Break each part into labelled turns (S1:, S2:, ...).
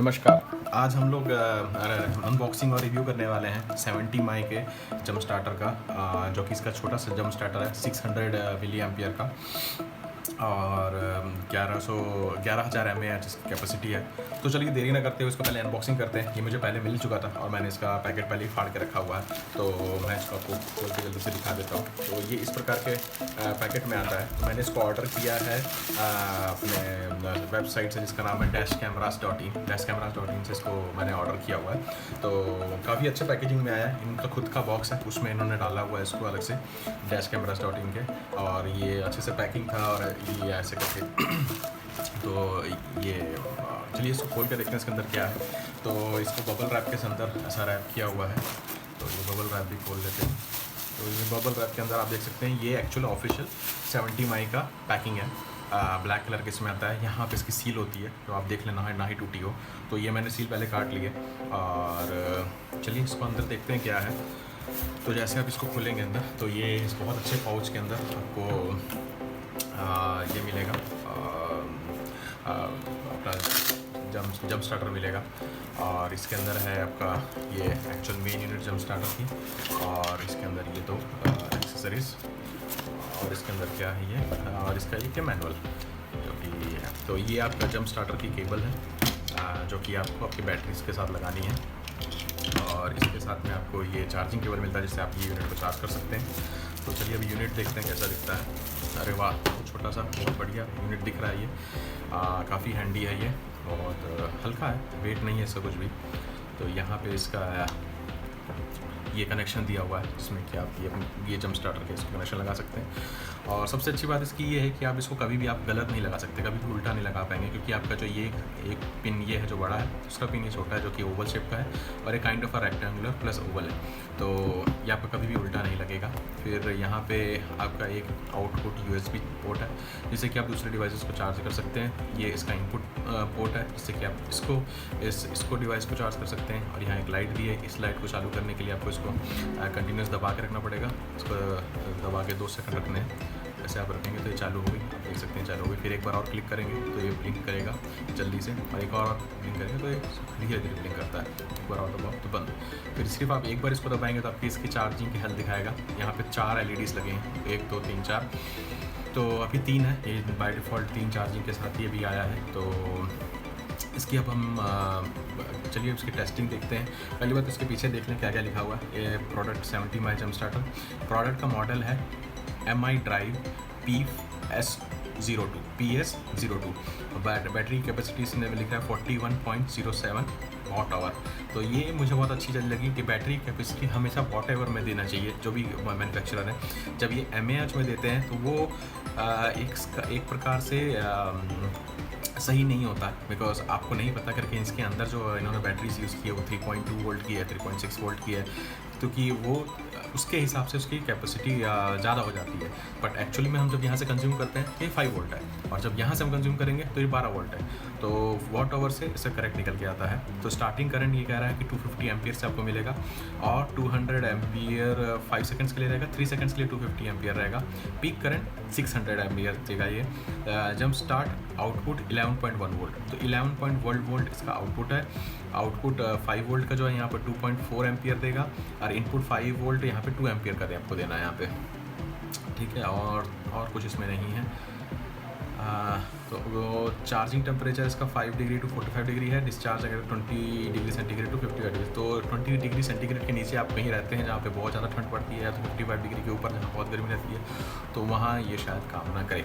S1: नमस्कार। आज हम लोग अनबॉक्सिंग और रिव्यू करने वाले हैं 70 माई के जम स्टार्टर का, जो कि इसका छोटा सा जम स्टार्टर है 600 मिली एम्पियर का और 11,000 mAh इसकी कैपेसिटी है। तो चलिए देरी ना करते हुए इसको पहले अनबॉक्सिंग करते हैं। ये मुझे पहले मिल चुका था और मैंने इसका पैकेट पहले ही फाड़ के रखा हुआ है, तो मैं इसको आपको खोल के जल्दी से दिखा देता हूँ। तो ये इस प्रकार के पैकेट में आता है। तो मैंने इसको ऑर्डर किया है अपने वेबसाइट से, जिसका नाम है dashcameras.in। dashcameras.in से इसको मैंने ऑर्डर किया हुआ है। तो काफ़ी अच्छे पैकेजिंग में आया है। इनका खुद का बॉक्स है, उसमें इन्होंने डाला हुआ है इसको अलग से dashcameras.in के, और ये अच्छे से पैकिंग था और ये ऐसे करके तो ये चलिए इसको खोल के देखते हैं इसके अंदर क्या है। तो इसको बबल रैप के अंदर ऐसा रैप किया हुआ है, तो ये बबल रैप भी खोल लेते हैं। तो ये बबल रैप के अंदर आप देख सकते हैं ये एक्चुअल ऑफिशियल 70 माई का पैकिंग है। ब्लैक कलर के इसमें आता है। यहाँ पे इसकी सील होती है, तो आप देख लेना है ना ही टूटी हो। तो ये मैंने सील पहले काट ली है और चलिए इसको अंदर देखते हैं क्या है। तो जैसे आप इसको खोलेंगे अंदर, तो ये इस बहुत अच्छे पाउच के अंदर आपको ये मिलेगा, अपना जम स्टार्टर मिलेगा। और इसके अंदर है आपका ये एक्चुअल मेन यूनिट जम स्टार्टर की, और इसके अंदर ये दो एक्सेसरीज, और इसके अंदर क्या है ये, और इसका ये क्या मैनुअल जो कि है। तो ये आपका जम स्टार्टर की केबल है, जो कि आपको आपकी बैटरीज के साथ लगानी है, और इसके साथ में आपको ये चार्जिंग केबल मिलता है जिससे आप ये यूनिट को चार्ज कर सकते हैं। तो चलिए अभी यूनिट देखते हैं कैसा दिखता है। अरे वाह, छोटा सा बहुत बढ़िया यूनिट दिख रहा है ये। काफ़ी हैंडी है ये, बहुत हल्का है, वेट नहीं है इसका कुछ भी। तो यहाँ पे इसका ये कनेक्शन दिया हुआ है जिसमें कि आप ये जम स्टार्टर के इसको कनेक्शन लगा सकते हैं। और सबसे अच्छी बात इसकी ये है कि आप इसको कभी भी आप गलत नहीं लगा सकते, कभी भी उल्टा नहीं लगा पाएंगे, क्योंकि आपका जो ये एक पिन ये है जो बड़ा है, उसका पिन ये छोटा है जो कि ओवल शेप का है, और एक kind of a rectangular plus Oval है। तो ये आपका कभी भी उल्टा नहीं लगेगा। फिर यहाँ पे आपका एक आउटपुट USB पोर्ट है जिससे कि आप दूसरे डिवाइसेस को चार्ज कर सकते हैं। ये इसका इनपुट पोर्ट है जिससे कि आप इसको डिवाइस को चार्ज कर सकते हैं। और यहाँ एक लाइट भी है। इस लाइट को चालू करने के लिए आपको इसको कंटिन्यूस दबा के रखना पड़ेगा। इसको दबा के 2 सेकंड रखने हैं। ऐसे आप रखेंगे तो ये चालू हो गई, आप देख सकते हैं चालू हो गई। फिर एक बार और क्लिक करेंगे तो ये ब्लिंक करेगा जल्दी से, और एक और क्लिक करेंगे तो ये धीरे धीरे ब्लिंक करता है। एक बार और दबाओ तो बंद। फिर सिर्फ आप एक बार इसको दबाएंगे तो आपकी इसकी चार्जिंग की हेल्थ दिखाएगा। यहाँ पे 4 LEDs लगे हैं, 1 2 3 4। तो अभी 3 है, ये बाय डिफ़ॉल्ट 3 चार्जिंग के साथ ये भी आया है। तो इसकी अब हम चलिए उसकी टेस्टिंग देखते हैं। पहली बात इसके पीछे देख लें क्या क्या लिखा हुआ है। ये प्रोडक्ट 70 माई जम स्टार्टर, प्रोडक्ट का मॉडल है MI drive PS02। Battery capacity इसने लिखा है 41.07 वॉट आवर। तो ये मुझे बहुत अच्छी चीज़ लगी कि बैटरी कैपेसिटी हमेशा वॉट आवर में देना चाहिए। जो भी मैन्युफैक्चरर है, जब ये mAh में देते हैं तो वो एक प्रकार से सही नहीं होता है, बिकॉज आपको नहीं पता करके इसके अंदर जो इन्होंने बैटरीज यूज़ की है वो 3.2 वोल्ट की है, 3.6 वोल्ट की है, क्योंकि वो उसके हिसाब से उसकी कैपेसिटी ज़्यादा हो जाती है। बट एक्चुअली में हम जब यहाँ से कंज्यूम करते हैं तो ये 5 वोल्ट है, और जब यहाँ से हम कंज्यूम करेंगे तो ये 12 वोल्ट है। तो वॉट आवर से इससे करेक्ट निकल के आता है। तो स्टार्टिंग करंट ये कह रहा है कि 250 एम्पियर से आपको मिलेगा, और 200 एम्पियर 5 सेकंड्स के लिए रहेगा, 3 सेकंड्स के लिए 250 एम्पियर रहेगा। पीक करंट 600 एम्पियर देगा ये। जब स्टार्ट आउटपुट 11.1 वोल्ट, तो 11.1 वोल्ट इसका आउटपुट है। आउटपुट 5 वोल्ट का जो है यहाँ पर 2.4 एम्पियर देगा, और इनपुट 5 वोल्ट यहाँ पे 2 एम्पियर का आपको देना है यहाँ पे, ठीक है। और कुछ इसमें नहीं है। तो वो चार्जिंग टेम्परेचर इसका 5 डिग्री टू 45 डिग्री है। डिस्चार्ज अगर 20 डिग्री सेंटीग्रेड टू 55 डिग्री, तो 20 डिग्री सेंटीग्रेड के नीचे आप कहीं रहते हैं जहाँ पे बहुत ज़्यादा ठंड पड़ती है, या तो 55 डिग्री के ऊपर जहाँ बहुत गर्मी रहती है, तो वहाँ ये शायद काम ना करे।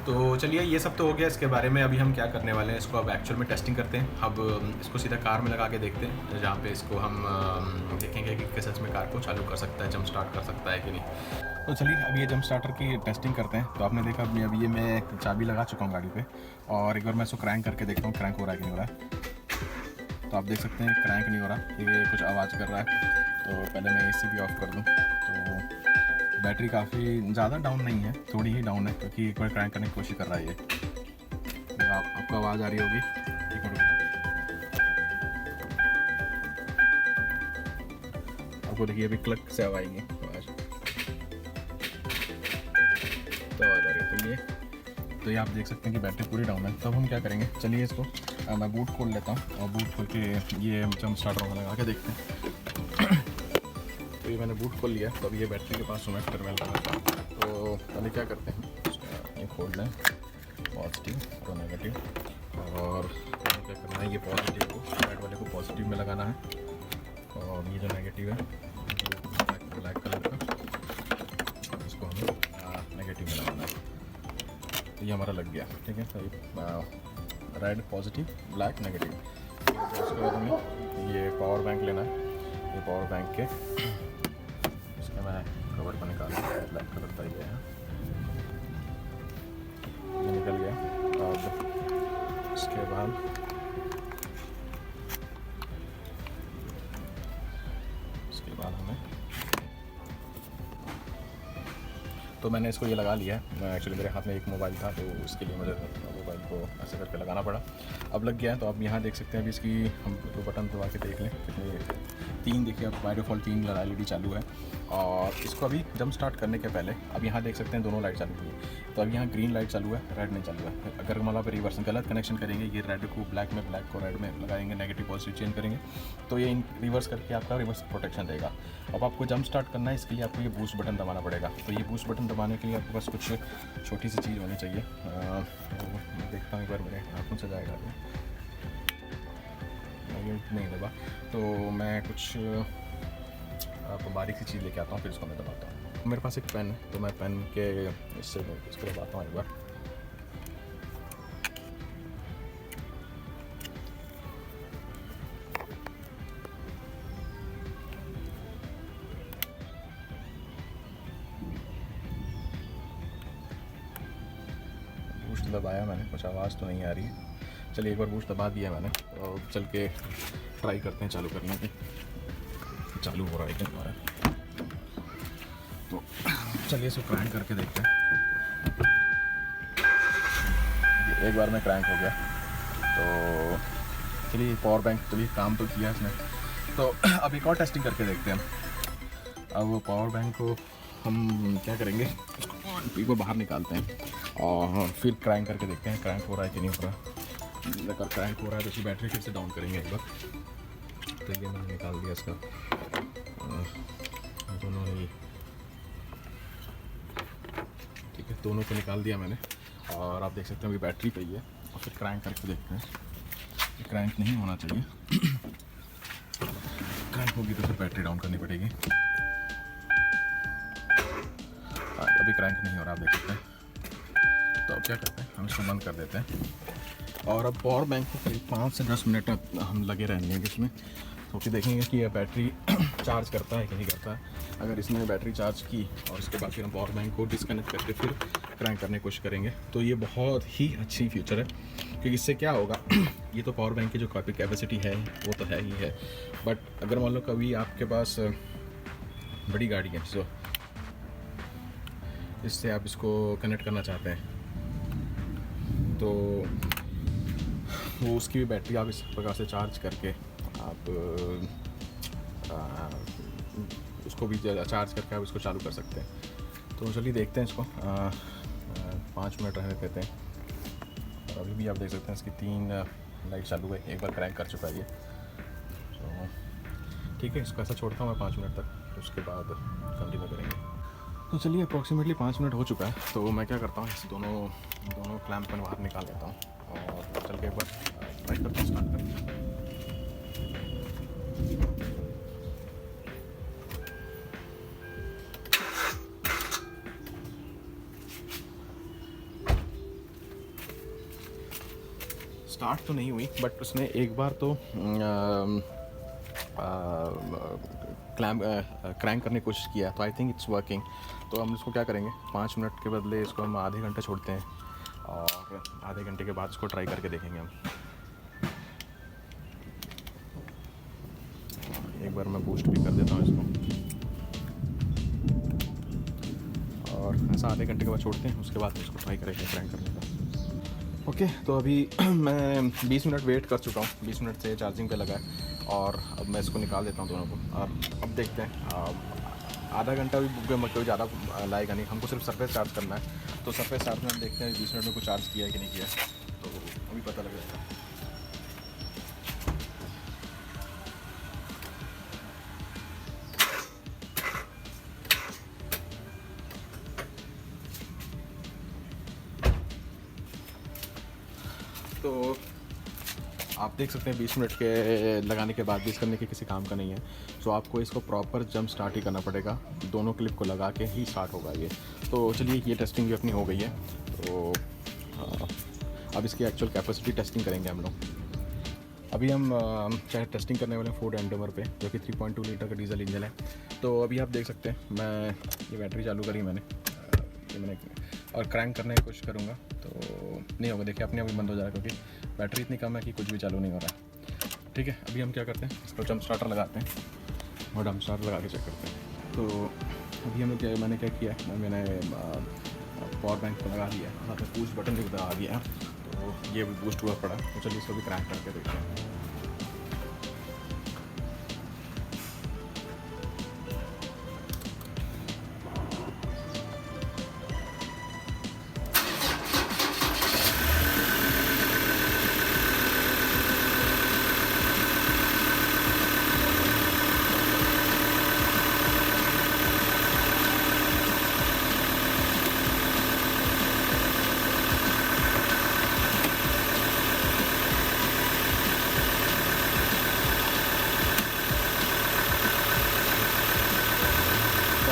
S1: तो चलिए ये सब तो हो गया इसके बारे में। अभी हम क्या करने वाले हैं, इसको अब एक्चुअल में टेस्टिंग करते हैं। अब इसको सीधा कार में लगा के देखते हैं, जहाँ पे इसको हम देखेंगे कि सच में कार को चालू कर सकता है, जंप स्टार्ट कर सकता है कि नहीं। तो चलिए अब ये जंप स्टार्टर की टेस्टिंग करते हैं। तो आपने देखा अभी ये मैं चाबी लगा चुका हूँ गाड़ी पे, और एक बार मैं इसको क्रैंक करके देखता हूँ क्रैंक हो रहा है कि नहीं हो रहा है। तो आप देख सकते हैं क्रैंक नहीं हो रहा, ये कुछ आवाज़ कर रहा है। तो पहले मैं AC भी ऑफ कर दूँ। तो बैटरी काफ़ी ज़्यादा डाउन नहीं है, थोड़ी ही डाउन है, क्योंकि एक बार क्रैंक करने की कोशिश कर रहा है ये। तो आपको आवाज़ आ रही होगी, एक मिनट आपको देखिए अभी क्लक से आवाज़ आएगी, आवाज़ तो आवाज़ आ रही है। तो ये तो ये आप देख सकते हैं कि बैटरी पूरी डाउन है। तब हम क्या करेंगे, चलिए इसको मैं बूट खोल लेता हूँ और बूट खोल के ये जंप स्टार्टर लगा के देखते हैं। तो ये मैंने बूट खोल लिया, तो अभी ये बैटरी के पास हूँ मैं टर्मिनल का। तो पहले क्या करते हैं, ये खोल लें पॉजिटिव और नेगेटिव, और क्या करना है, ये पॉजिटिव को रेड वाले को पॉजिटिव में लगाना है और ये जो नेगेटिव है ब्लैक कलर का इसको हमें नेगेटिव में लगाना है। तो ये हमारा लग गया, ठीक है। तो रेड पॉजिटिव ब्लैक नेगेटिव। उसके बाद हमें ये पावर बैंक लेना है। ये पावर बैंक के इसका मैं कवर को निकाल ब्लैक कलर का ये है, ये निकल गया। और इसके बाद हमें, तो मैंने इसको ये लगा लिया है। एक्चुअली मेरे हाथ में एक मोबाइल था, तो उसके लिए मुझे मोबाइल को ऐसे करके लगाना पड़ा। अब लग गया है। तो आप यहाँ देख सकते हैं अभी इसकी हम तो बटन दबा के देख लें कितने, 3 देखिए, अब बाय डिफ़ॉल्ट 3 LED चालू है। और इसको अभी जंप स्टार्ट करने के पहले अब यहाँ देख सकते हैं दोनों लाइट चालू हुई है। तो अब यहाँ ग्रीन लाइट चालू है, रेड नहीं चालू है। अगर मतलब आप रिवर्स गलत कनेक्शन करेंगे, ये रेड को ब्लैक में, ब्लैक को रेड में लगाएंगे, नेगेटिव पॉजिटिव चेंज करेंगे, तो ये रिवर्स करके आपका रिवर्स प्रोटेक्शन देगा। अब आपको जंप स्टार्ट करना है, इसके लिए आपको ये बूस्ट बटन दबाना पड़ेगा। तो ये बूस्ट बटन दबाने के लिए आपके पास कुछ छोटी सी चीज़ होनी चाहिए। मैं देखता हूँ एक बार मेरे हाथों से जाएगा, नहीं दबा, तो मैं कुछ आपको बारीक सी चीज़ लेके आता हूँ, फिर इसको मैं दबाता हूँ। मेरे पास एक पेन है, तो मैं पेन के इससे इसको दबाता हूँ एक बार। बूस्ट दबाया मैंने, कुछ आवाज़ तो नहीं आ रही है। चलिए एक बार बूस्ट दबा दिया मैंने, और चल के ट्राई करते हैं चालू करने की। चालू हो रहा है क्या हमारा, तो चलिए इसको क्रैंक करके देखते हैं। एक बार में क्रैंक हो गया। तो चलिए पावर बैंक, चलिए काम तो किया इसने। तो अब एक और टेस्टिंग करके देखते हैं। अब पावर बैंक को हम क्या करेंगे, इसको बाहर निकालते हैं और फिर क्रैंक करके देखते हैं क्रैंक हो रहा है कि नहीं हो रहा। अगर क्रैंक हो रहा है तो इसकी बैटरी फिर से डाउन करेंगे एक बार। तो ये मैंने निकाल दिया इसका, दोनों ही, ठीक है, दोनों को निकाल दिया मैंने। और आप देख सकते हैं अभी बैटरी पे ही है, और फिर क्रैंक करके देखते हैं। क्रैंक नहीं होना चाहिए, क्रैंक होगी तो फिर बैटरी डाउन करनी पड़ेगी। अभी क्रैंक नहीं हो रहा, आप देख सकते हैं। तो अब क्या करते हैं, हम इसको बंद कर देते हैं। और अब पावर बैंक को करीब 5 से 10 मिनट हम लगे रहेंगे इसमें, क्योंकि देखेंगे कि यह बैटरी चार्ज करता है कि नहीं करता है। अगर इसने बैटरी चार्ज की और उसके बाद फिर हम पावर बैंक को डिस्कनेक्ट करके फिर क्रैंक करने की कोशिश करेंगे, तो ये बहुत ही अच्छी फीचर है। क्योंकि इससे क्या होगा, ये तो पावर बैंक की जो कैपेसिटी है वो तो है ही है, बट अगर मान लो कभी आपके पास बड़ी गाड़ी है, सो इससे आप इसको कनेक्ट करना चाहते हैं, तो वो उसकी भी बैटरी आप इस प्रकार से चार्ज करके आप उसको भी चार्ज करके आप इसको चालू कर सकते हैं। तो चलिए देखते हैं इसको, 5 मिनट रहने देते हैं। और अभी भी आप देख सकते हैं इसकी 3 लाइट चालू है, एक बार क्रैंक कर चुका है ये। तो ठीक है, इसको ऐसा छोड़ता हूँ मैं 5 मिनट तक, तो उसके बाद कंटिन्यू करेंगे। तो चलिए अप्रॉक्सीमेटली 5 मिनट हो चुका है। तो मैं क्या करता हूँ, इस दोनों क्लैंप पर बाहर निकाल लेता हूँ और चल के एक बार ट्राई करके स्टार्ट करते हैं। स्टार्ट तो नहीं हुई, बट उसने एक बार तो क्रैंक करने की कोशिश किया, तो आई थिंक इट्स वर्किंग। तो हम इसको क्या करेंगे, 5 मिनट के बदले इसको हम आधे घंटे छोड़ते हैं, और आधे घंटे के बाद इसको ट्राई करके देखेंगे हम। एक बार मैं बूस्ट भी कर देता हूँ इसको, और ऐसा आधे घंटे के बाद छोड़ते हैं, उसके बाद इसको ट्राई करेंगे क्रैंक करने का। ओके, तो अभी मैं 20 मिनट वेट कर चुका हूँ, 20 मिनट से चार्जिंग पे लगा है, और अब मैं इसको निकाल देता हूँ दोनों को, और अब देखते हैं आधा घंटा भी कोई ज़्यादा लाएगा नहीं, हमको सिर्फ सरफेस चार्ज करना है। तो सरफेस चार्ज में हम देखते हैं 20 मिनट में कुछ चार्ज किया है कि नहीं किया, तो अभी पता लग जाएगा। तो आप देख सकते हैं 20 मिनट के लगाने के बाद भी इस करने के किसी काम का नहीं है। तो आपको इसको प्रॉपर जंप स्टार्ट ही करना पड़ेगा, दोनों क्लिप को लगा के ही स्टार्ट होगा ये। तो चलिए ये टेस्टिंग भी अपनी हो गई है। तो अब इसकी एक्चुअल कैपेसिटी टेस्टिंग करेंगे हम लोग। अभी हम चाहे टेस्टिंग करने वाले हैं फोर्ड एंडोवर पे, जो कि 3.2 लीटर का डीजल इंजन है। तो अभी आप देख सकते हैं मैं ये बैटरी चालू करी मैंने और क्रैंक करने की कोशिश करूँगा तो नहीं होगा। देखिए अपने आप ही बंद हो जाएगा, क्योंकि बैटरी इतनी कम है कि कुछ भी चालू नहीं हो रहा है। ठीक है, अभी हम क्या करते हैं, इसको जंप स्टार्टर लगाते हैं और जंप स्टार्टर लगा के चेक करते हैं। तो अभी मैंने क्या किया, मैंने पावर बैंक को लगा दिया, वहाँ पर बूस्ट बटन भी दबा दिया, तो ये भी बूस्ट हुआ पड़ा। तो चलिए इसको भी क्रैंक करके देखते हैं।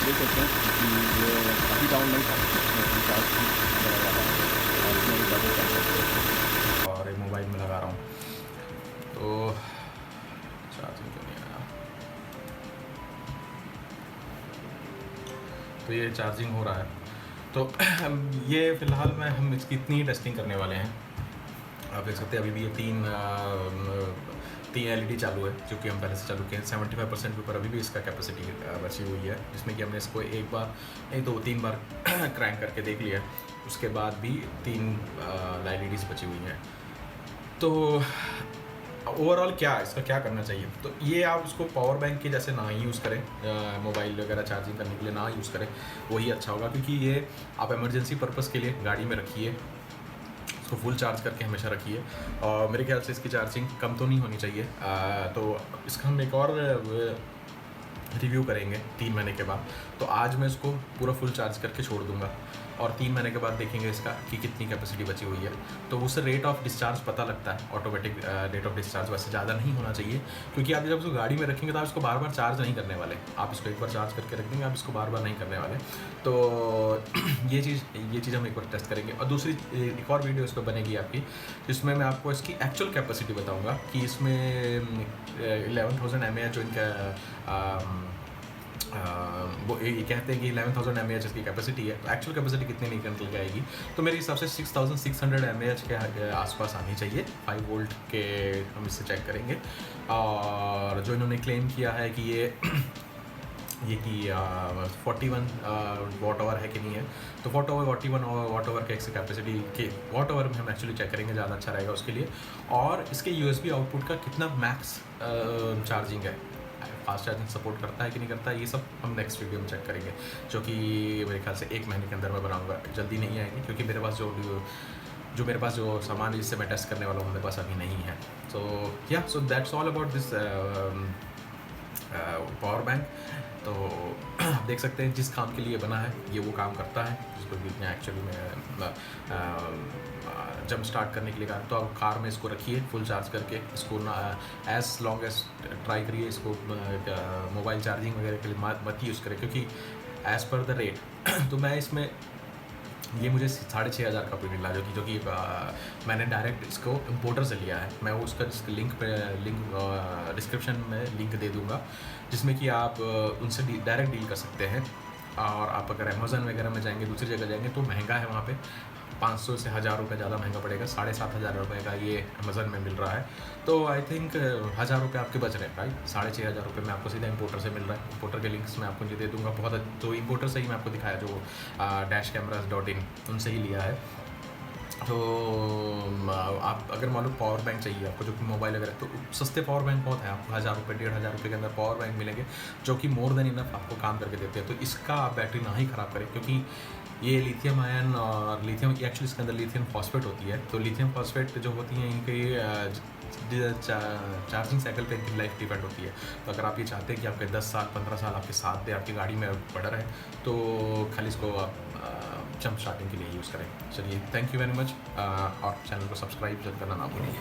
S1: देख सकते हैं कि ये काफ़ी डाउन नहीं था, और ये मोबाइल में लगा रहा हूँ तो चार्जिंग क्यों नहीं आया। तो ये चार्जिंग हो रहा है। तो ये फ़िलहाल में हम इसकी इतनी ही टेस्टिंग करने वाले हैं। आप देख सकते हैं अभी भी ये तीन LED चालू है, जो कि हम पहले से चालू किए हैं। 75% के ऊपर अभी भी इसका कैपेसिटी बची हुई है, जिसमें कि हमने इसको एक बार नहीं तो 3 बार क्रैंक करके देख लिया। उसके बाद भी 3 LEDs बची हुई हैं। तो ओवरऑल इसका क्या करना चाहिए, तो ये आप उसको पावर बैंक के जैसे ना ही यूज़ करें, मोबाइल वगैरह चार्जिंग करने के लिए ना यूज़ करें, वही अच्छा होगा। क्योंकि ये आप इमरजेंसी पर्पज़ के लिए गाड़ी में रखिए, इसको फुल चार्ज करके हमेशा रखिए। और मेरे ख्याल से इसकी चार्जिंग कम तो नहीं होनी चाहिए। तो इसका हम एक और रिव्यू करेंगे 3 महीने के बाद। तो आज मैं इसको पूरा फुल चार्ज करके छोड़ दूंगा और 3 महीने के बाद देखेंगे इसका कि कितनी कैपेसिटी बची हुई है। तो उससे रेट ऑफ डिस्चार्ज पता लगता है, ऑटोमेटिक रेट ऑफ डिस्चार्ज। वैसे ज़्यादा नहीं होना चाहिए, क्योंकि आप जब उसको गाड़ी में रखेंगे तो आप इसको बार बार चार्ज नहीं करने वाले। आप इसको एक बार चार्ज करके रख देंगे, आप इसको बार बार नहीं करने वाले। तो ये चीज़ हम एक बार टेस्ट करेंगे। और दूसरी एक और वीडियो इस पर बनेगी आपकी, जिसमें मैं आपको इसकी एक्चुअल कैपेसिटी बताऊँगा कि इसमें 11,000 mAh जो इनका वो ये कहते हैं कि 11,000 mAh इसकी कैपेसिटी है। तो एक्चुअल कैपेसिटी कितनी निकल के आएगी, तो मेरे हिसाब से 6,600 mAh के आसपास आनी चाहिए। 5 वोल्ट के हम इससे चेक करेंगे। और जो इन्होंने क्लेम किया है कि ये कि 41 वाट आवर है कि नहीं है, तो 41 वाट आवर के कैपेसिटी के वाट आवर में हम एक्चुअली चेक करेंगे, ज़्यादा अच्छा रहेगा उसके लिए। और इसके USB आउटपुट का कितना मैक्स चार्जिंग है, फास्ट चार्जिंग सपोर्ट करता है कि नहीं करता है, ये सब हम नेक्स्ट वीडियो में चेक करेंगे, जो कि मेरे ख्याल से 1 महीने के अंदर मैं बनाऊंगा। जल्दी नहीं आएगी, क्योंकि मेरे पास मेरे पास जो सामान जिससे मैं टेस्ट करने वाला हूँ मेरे पास अभी नहीं है। So that's all about this power bank. तो आप देख सकते हैं जिस काम के लिए बना है ये वो काम करता है, जिसको भी एक्चुअली में जंप स्टार्ट करने के लिए कहा। तो आप कार में इसको रखिए फुल चार्ज करके, इसको ना एज लॉन्ग एज ट्राई करिए, इसको मोबाइल चार्जिंग वगैरह के लिए मत यूज़ करें, क्योंकि एज़ पर द रेट तो मैं इसमें ये मुझे 6,500 का पीरियड ला, जो कि मैंने डायरेक्ट इसको इम्पोर्टर से लिया है। मैं उसका लिंक डिस्क्रिप्शन में लिंक दे दूँगा, जिसमें कि आप उनसे डायरेक्ट डील कर सकते हैं। और आप अगर अमेज़न वगैरह में जाएंगे, दूसरी जगह जाएंगे तो महंगा है, वहाँ पे 500 से 1,000 रुपये ज़्यादा महंगा पड़ेगा। 7,500 रुपये का ये अमेज़न में मिल रहा है। तो आई थिंक 1,000 रुपये आपके बच रहे हैं, राइट। 6,500 रुपये में आपको सीधा इंपोर्टर से मिल रहा है। इंपोर्टर के लिंक्स मैं आपको ये दे दूँगा। तो इंपोर्टर से ही मैं आपको दिखाया, जो -cameras.in उनसे ही लिया है। तो आप अगर मान लो पावर बैंक चाहिए आपको, जो कि मोबाइल वगैरह, तो सस्ते पावर बैंक बहुत है, आपको 1000 रुपये 1500 रुपये के अंदर पावर बैंक मिलेंगे, जो कि मोर देन इनफ आपको काम करके देते हैं। तो इसका आप बैटरी ना ही ख़राब करें, क्योंकि ये लिथियम आयन और लिथियम एक्चुअली इसके अंदर लिथियम फॉस्फेट होती है। तो लिथियम फॉस्फेट जो होती हैं इनके चार्जिंग साइकिल पे इनकी लाइफ डिपेंड होती है। तो अगर आप ये चाहते हैं कि आपके 10 साल 15 साल आपके साथ दे, आपकी गाड़ी में पड़ा रहे, तो खाली इसको आप जंप स्टार्टिंग के लिए यूज़ करें। चलिए, थैंक यू वेरी मच, और चैनल को सब्सक्राइब करना ना भूलिए।